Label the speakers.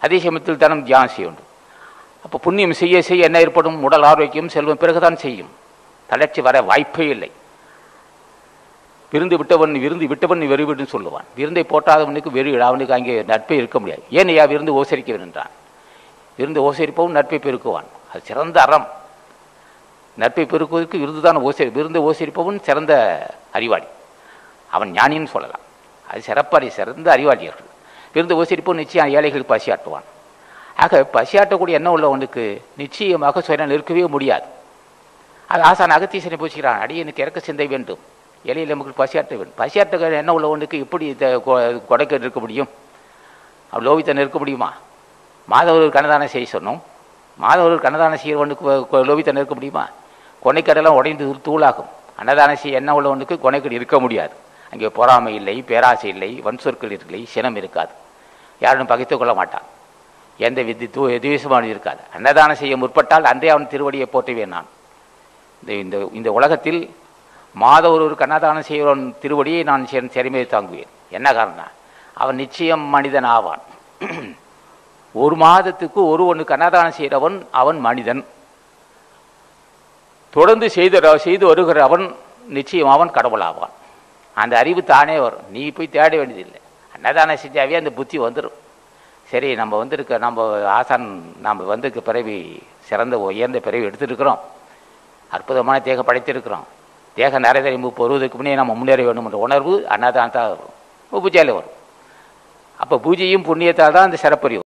Speaker 1: அதே சமயத்தில் தானம் தியானம் செய்ய வேண்டும். அப்போ புண்ணியம் செய்ய செய்ய என்ன ஏற்படும்? உடல் ஆரோக்கியம், செல்வம் பிறகுதான் செய்யும். தளர்ச்சி வர வாய்ப்பே இல்லை. விருந்து விட்டவன் வெறுவிடுன்னு சொல்லுவான். விருந்தை போட்டாதவனுக்கு அவனுக்கு அங்கே நட்பை இருக்க முடியாது. ஏன் ஐயா விருந்து ஓசரிக்க வேண்டான்? விருந்து ஓசரிப்பவன் நட்பை பெருக்குவான். அது சிறந்த அறம். நட்பை பெருக்குவதற்கு விருந்து ஓசரிப்பவன் சிறந்த அறிவாளி. அவன் ஞானின்னு சொல்லலாம். அது சிறந்த அறிவாளியர்கள். விருந்து ஓசரிப்பவன் நிச்சயம் ஏழைகளுக்கு பசியாட்டுவான். ஆக பசியாட்டக்கூடிய எண்ணம் உள்ளவனுக்கு நிச்சயமாக சுயநலம் இருக்கவே முடியாது. அது ஆசான் அகத்தீசனை பூசிக்கிறான். அடியனுக்கு இறக்க சிந்தை வேண்டும், ஏழையில் நமக்கு பசியாட்ட வேண்டும். பசியாட்ட எண்ணம் உள்ளவனுக்கு எப்படி கொடைக்க இருக்க முடியும்? அவள் லோபித்தன் இருக்க முடியுமா? மாதவர்கள் கண்ணதானம் செய்ய சொன்னோம். மாதவர்கள் கண்ணதானம் செய்கிறவனுக்கு லோபித்தன் இருக்க முடியுமா? கொனைக்கடெல்லாம் உடைந்து தூளாகும். அன்னதானம் செய்ய எண்ணம் உள்ளவனுக்கு கொனைக்கடை இருக்க முடியாது. அங்கே பொறாமை இல்லை, பேராசை இல்லை, வன்சொற்கள் இல்லை, சினம் இருக்காது. யாரும் பகைத்து கொள்ள மாட்டான். எந்த துவேஷமானது இருக்காது. அன்னதானம் செய்ய முற்பட்டால் அன்றே அவன் திருவடியை போற்றுவேன் நான். இந்த உலகத்தில் மாதவொரு கண்ணதானம் செய்கிறவன் திருவடியை நான் சிறைமையை தாங்குவேன். என்ன காரணம்? அவன் நிச்சயம் மனிதன் ஆவான். ஒரு மாதத்துக்கு ஒருவனுக்கு அன்னதானம் செய்கிறவன் அவன் மனிதன். தொடர்ந்து செய்து வருகிற அவன் நிச்சயம் அவன் கடவுள் ஆவான். அந்த அறிவு தானே வரும். நீ போய் தேட வேண்டியதில்லை. அன்னதானம் செஞ்சாவே அந்த புத்தி வந்துடும். சரி, நம்ம ஆசான் நாம் வந்திருக்க பிறவி சிறந்த உயர்ந்த பிறவி எடுத்துருக்கிறோம். அற்புதமான தேகம் படைத்திருக்கிறோம். தேக நிறைதறிவு வருவதற்கு முன்னே நம்ம முன்னேற வேண்டும் என்ற உணர்வு அன்னதானத்தான் வரும், பூஜையில் வரும். அப்போ பூஜையும் புண்ணியத்தால் தான் அந்த சிறப்பறிவு.